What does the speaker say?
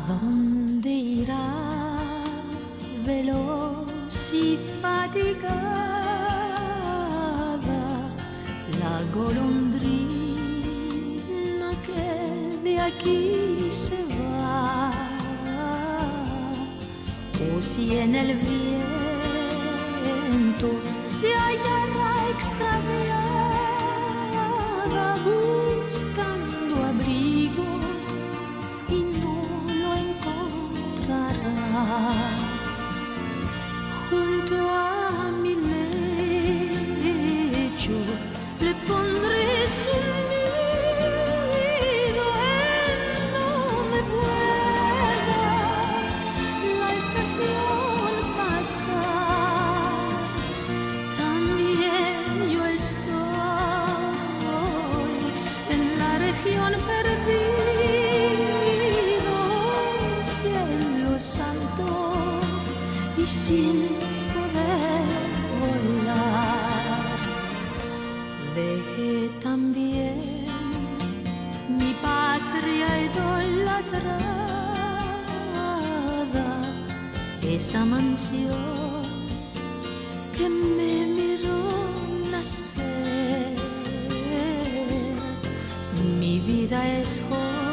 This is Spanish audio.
dónde irá veloz y fatigada la golondrina que de aquí se va? O si en el viento se hallará extraviada buscando abrigo y no lo encontrará. Junto a mi lecho le pondré su nido en donde pueda la estación pasar. También yo estoy en la región perdida, cielos altos y sin poder volar. Dejé también mi patria idolatrada, esa mansión que me miró nacer. Mi vida es joven